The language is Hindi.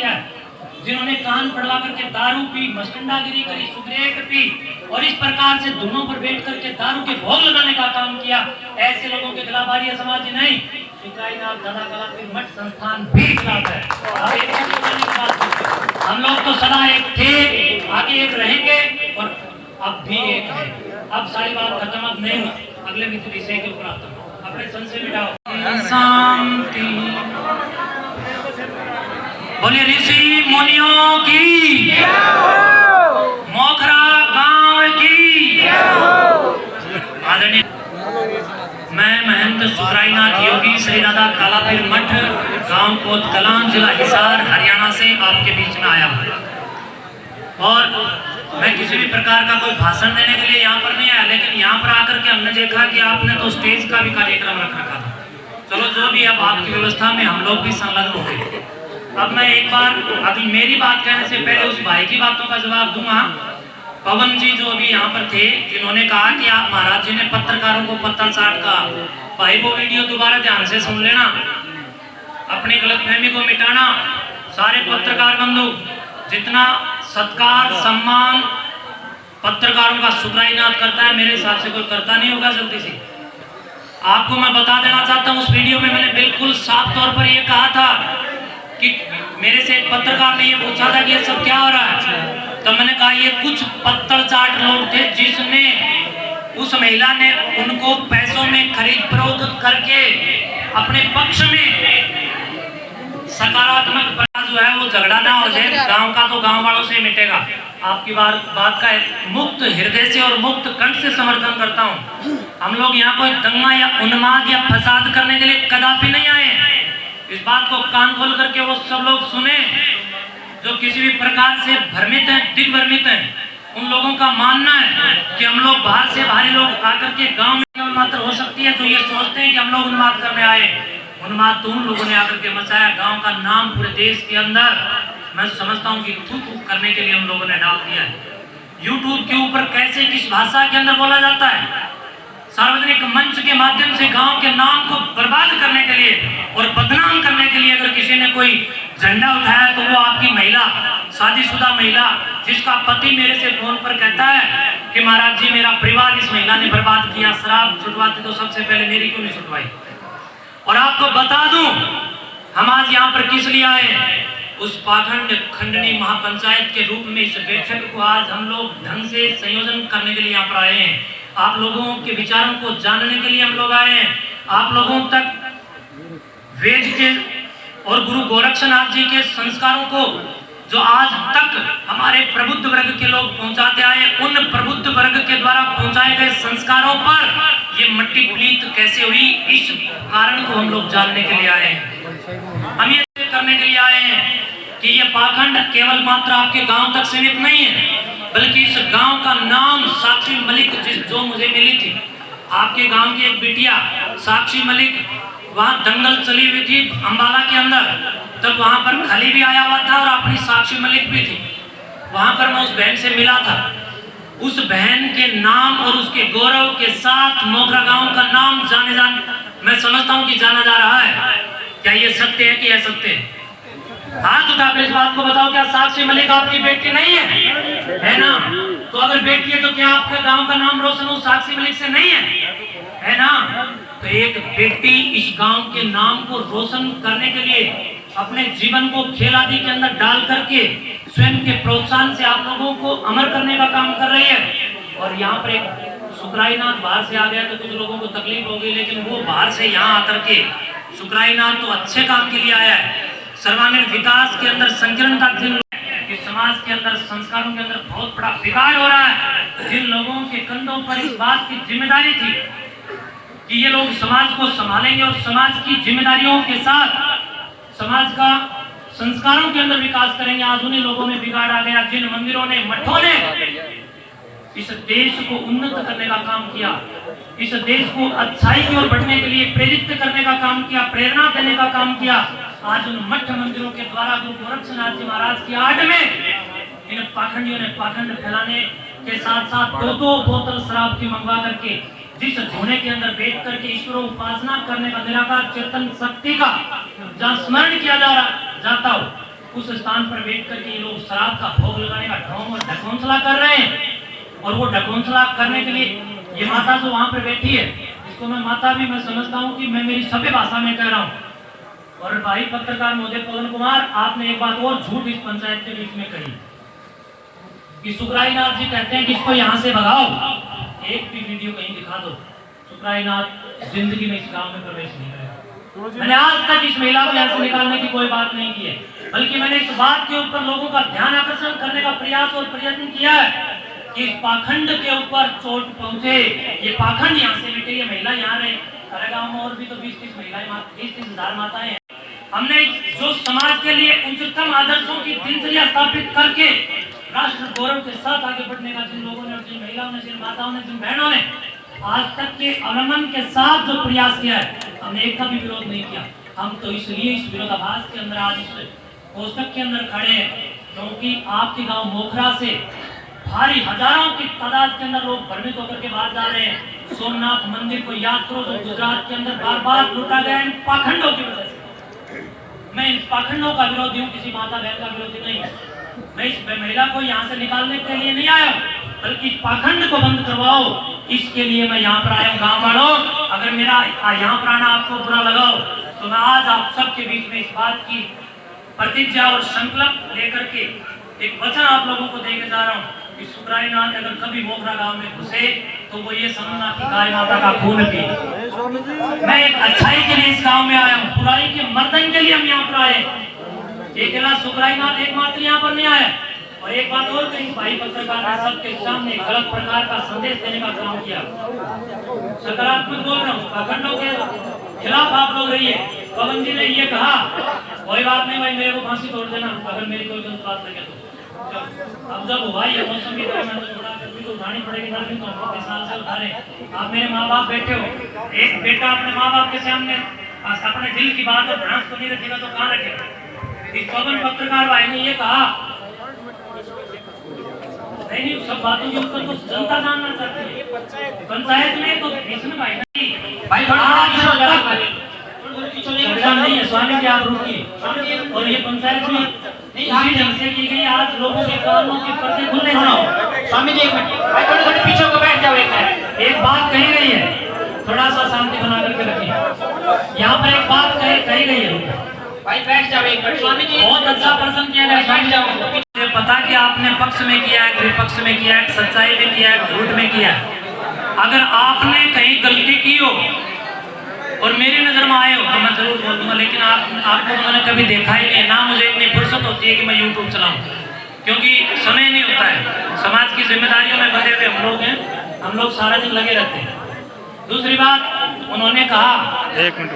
किया है, जिन्होंने कान पड़वा करके दारू पी, मस्टंडागिरी करी, सिगरेट पी और इस प्रकार से धुनों पर बैठ करके दारू के भोग लगाने का काम किया, ऐसे लोगों के खिलाफ आर्य समाज नहीं, सुखराईनाथ दादा कलापीर मठ संस्थान भी खिलाफ है। हम लोग तो सदा एक थे, आगे एक रहेंगे और अब भी एक है। अब सारी बात खत्म, अब नहीं, अगले विषय के ऊपर आता हूँ। अपने संशय मिटाओ। शांति बोले ऋषि मुनियों की, मोखरा गांव की। आदरणीय मैं महंत सुखराईनाथ योगी श्री दादा कालापीर मठ, गांव कोतकलां, जिला हिसार, हरियाणा से आपके बीच में आया हूँ। और मैं किसी भी प्रकार का कोई भाषण देने के लिए यहाँ पर नहीं आया, लेकिन यहाँ पर आकर के हमने देखा कि आपने तो स्टेज का भी कार्यक्रम रख रखा था। चलो जो भी, अब आपकी व्यवस्था में हम लोग भी संलग्न हो गए। अब मैं एक बार अभी मेरी बात कहने से पहले उस भाई की बातों का जवाब दूंगा। पवन जी जो अभी यहाँ पर थे, जिन्होंने कहा कि आप महाराज जी ने पत्रकारों को पत्थर चाट का, भाई वो वीडियो दोबारा ध्यान से सुन लेना, अपनी गलतफहमी को मिटाना। सारे पत्रकार बंधु, जितना सत्कार सम्मान पत्रकारों का सुखराईनाथ करता है, मेरे हिसाब से कोई करता नहीं होगा जल्दी से। आपको मैं बता देना चाहता हूँ, उस वीडियो में मैंने बिल्कुल साफ तौर पर यह कहा था कि मेरे से एक पत्रकार ने ये पूछा था कि ये सब क्या हो रहा है, तो मैंने कहा ये कुछ पत्थर चाट लोग थे, जिसने उस महिला ने उनको पैसों में खरीद फरोख्त करके अपने पक्ष में सकारात्मक प्रयास जो है वो झगड़ा ना हो जाए, गांव का तो गांव वालों से मिटेगा। आपकी बात का मुक्त हृदय से और मुक्त कंठ से समर्थन करता हूं। हम लोग यहाँ कोई दंगा या उन्माद या फसाद करने के लिए कदापि नहीं आए। इस बात को कान खोल करके वो सब लोग सुने जो किसी भी प्रकार से भ्रमित हैं, दिग्भ्रमित हैं। उन लोगों का मानना है कि हम लोग बाहर से भारी लोग आकर के गांव में मात्र हो सकती है, तो ये सोचते हैं कि हम लोग उन्माद करने आए। उन्माद तो उन लोगों ने आकर के मचाया, गांव का नाम पूरे देश के अंदर मैं समझता हूं कि थू करने के लिए हम लोगों ने डाल दिया है। यूट्यूब के ऊपर कैसे किस भाषा के अंदर बोला जाता है, सार्वजनिक मंच के माध्यम से गांव के नाम को बर्बाद करने के लिए और बदनाम करने के लिए अगर किसी ने कोई झंडा उठाया तो वो आपकी महिला, शादीशुदा महिला, जिसका पति मेरे से फोन पर कहता है कि महाराज जी मेरा परिवार इस महिला ने बर्बाद किया, शराब छुटवाती तो सबसे पहले मेरी क्यों नहीं छुटवाई। और आपको बता दूं हम आज यहाँ पर किस लिए आए, उस पाखंड खंडनी महापंचायत के रूप में इस बैठक को आज हम लोग ढंग से संयोजन करने के लिए यहाँ पर आए हैं। आप लोगों के विचारों को जानने के लिए हम लोग आए हैं। आप लोगों तक वेद के और गुरु गोरक्षनाथ जी के संस्कारों को जो आज तक हमारे प्रबुद्ध वर्ग के लोग पहुंचाते आए, उन प्रबुद्ध वर्ग के द्वारा पहुंचाए गए संस्कारों पर ये मट्टी प्लीत कैसे हुई, इस कारण को हम लोग जानने के लिए आए हैं। हम ये करने के लिए आए हैं कि ये पाखंड केवल मात्र आपके गांव तक सीमित नहीं है, बल्कि इस गांव का नाम साक्षी मलिक जो मुझे मिली थी, आपके गांव की एक बिटिया साक्षी मलिक, वहां दंगल चली हुई थी अंबाला के अंदर, तब वहां पर खली भी आया हुआ था और अपनी साक्षी मलिक भी थी। वहां पर मैं उस बहन से मिला था। उस बहन के नाम और उसके गौरव के साथ मोगरा गांव का नाम मैं समझता हूं कि जाना जा रहा है। क्या ये सत्य है कि असत्य है? हाथ उठाकर इस बात को बताओ, क्या साक्षी मलिक आपकी बेटी नहीं है ना? तो अगर बेटी है तो क्या आपका गांव का नाम रोशन हो साक्षी मलिक से नहीं है ना? तो एक बेटी इस गांव के नाम को रोशन करने के लिए अपने जीवन को खेल आदि के अंदर डाल करके स्वयं के प्रोत्साहन से आप लोगों को अमर करने का काम कर रही है। और यहाँ पर एक सुखराईनाथ बाहर से आ गया तो कुछ लोगों को तकलीफ हो गई, लेकिन वो बाहर से यहाँ आकर के सुखराईनाथ तो अच्छे काम के लिए आया है। सर्वांगीण विकास के अंदर संकीर्णता कि समाज के अंदर संस्कारों के अंदर बहुत बड़ा बिगाड़ हो रहा है। जिन लोगों के कंधों पर इस बात की जिम्मेदारी थी कि ये लोग समाज को संभालेंगे और समाज की जिम्मेदारियों के साथ समाज का संस्कारों के अंदर विकास करेंगे, आज उन्हीं लोगों में बिगाड़ आ गया। जिन मंदिरों ने, मठों ने इस देश को उन्नत करने का काम किया, इस देश को अच्छाई की ओर बढ़ने के लिए प्रेरित करने का काम किया, प्रेरणा देने का काम किया, आज उन मठ मंदिरों के द्वारा गुरु गोरक्षनाथ जी महाराज की आड़ में इन पाखंडियों ने पाखंड फैलाने के साथ साथ दो बोतल शराब की मंगवा करके जिस धोने के अंदर बैठ करके ईश्वर उपासना करने का, निराकार चेतन शक्ति का जहाँ स्मरण किया जाता हो, उस स्थान पर बैठ कर के लोग शराब का भोग लगाने का ढोंग और ढकोंसला कर रहे हैं। और वो ढकोंसला करने के लिए ये माता जो वहां पर बैठी है, इसको मैं माता भी मैं समझता हूँ कि मैं मेरी सभ्य भाषा में कह रहा हूँ। और भाई पत्रकार महोदय पवन कुमार, आपने एक बात और झूठ इस पंचायत के बीच में कही कि सुखराई नाथ जी कहते हैं कि इसको यहाँ से भगाओ। एक भी वीडियो कहीं दिखा दो, सुखराई नाथ जिंदगी में इस गांव में प्रवेश नहीं करेगा। मैंने आज तक इस महिला को यहाँ से निकालने की कोई बात नहीं की है, बल्कि मैंने इस बात के ऊपर लोगों का ध्यान आकर्षण करने का प्रयास और प्रयत्न किया है कि इस पाखंड के ऊपर चोट पहुंचे। ये पाखंड यहाँ से मिटे, ये महिला यहाँ रहे। हर गाँव में और भी तो 20-30 महिलाएं, 20-30 हजार माताएं हैं। हमने जो समाज के लिए उच्चतम आदर्शों की दिनचर्या स्थापित करके राष्ट्र गौरव के साथ आगे बढ़ने का जिन लोगों ने और जिन महिलाओं ने, जिन माताओं ने, जिन बहनों ने आज तक के अवलंबन के साथ जो प्रयास किया है, हमने एक का भी विरोध नहीं किया। हम तो इसलिए इस विरोधाभास के अंदर आज इस कोष्टक के अंदर खड़े हैं क्योंकि आपके गांव मोखरा से भारी हजारों की तादाद के अंदर लोग भ्रमित होकर के बाहर जा रहे हैं। सोमनाथ मंदिर को याद करो जो गुजरात के अंदर बार बार लूटा गया इन पाखंडों की वजह से। मैं इन पाखंडों का विरोधी हूँ, किसी माता बहन का विरोधी नहीं। मैं इस महिला को यहाँ से निकालने के लिए नहीं आया, बल्कि इस पाखंड को बंद करवाओ, इसके लिए मैं यहाँ पर आया हूँ। गाँव वालों, अगर मेरा यहाँ पर आना आपको बुरा लगा हो तो मैं आज आप सबके बीच में इस बात की प्रतिज्ञा और संकल्प लेकर के एक वचन आप लोगों को देके जा रहा हूँ कि सुखराई नाथ अगर कभी मोखरा गांव में घुसे तो वो ये समझना कि गाय माता का खून पी। मैं एक अच्छाई के लिए इस गांव में आया हूँ, बुराई के मर्दन के लिए हम यहाँ पर आए। एक सुखराई नाथ एकमात्र यहाँ पर नहीं आया। और एक बात और कही, भाई पत्रकार ने सबके सामने गलत प्रकार का संदेश देने का काम किया। सकारात्मक बोल रहा हूँ, पाखंडों के खिलाफ आप लोग रहिए। पवन जी ने ये कहा, कोई बात नहीं भाई, मेरे को फांसी तोड़ देना अगर मेरी कोई गलत बात लगे तो। अब जब हुआ ये मौसम की तरह मैंने थोड़ा गर्मी तो उठानी पड़ेगी, गर्मी तो हम 20 साल से उठा रहे। आप मेरे माँ बाप बैठे हो, एक बेटा अपने माँ बाप के सामने अपने दिल की बात और भड़ास को नहीं रखेगा तो कहाँ रखेगा। इस पवन पत्रकार भाई ने ये कहा, नहीं सब बातों के ऊपर तो जनता जानना चाहती है। पंचायत में तो इसमें भाई नहीं है, स्वामी जी आप रुकिए। और ये पंचायत में इसी ढंग से की गई, आज लोगों के कानों के पर्दे खुलने जाओ। स्वामी जी एक मिनट भाई, थोड़े पीछे को बैठ जाओ। एक बात कही गई है, थोड़ा सा शांति बना करके रखिए। यहाँ पर एक बात कही गई है भाई, बैठ जाओ एक मिनट। स्वामी जी बहुत अच्छा प्रश्न किया गया, बैठ जाओ। मुझे पता कि आपने पक्ष में किया है, विपक्ष में किया है, सच्चाई में किया है, झूठ में किया है। अगर आपने कहीं गलती की हो और मेरी नजर में आए हो तो मैं जरूर बोल दूंगा, लेकिन आपको तो मैंने कभी देखा ही नहीं। ना मुझे इतनी फुर्सत होती है कि मैं यूट्यूब चलाऊं, क्योंकि समय नहीं होता है। समाज की जिम्मेदारियों में बंधे हुए हम लोग हैं, हम लोग सारा दिन लगे रहते हैं। दूसरी बात उन्होंने कहा, एक मिनट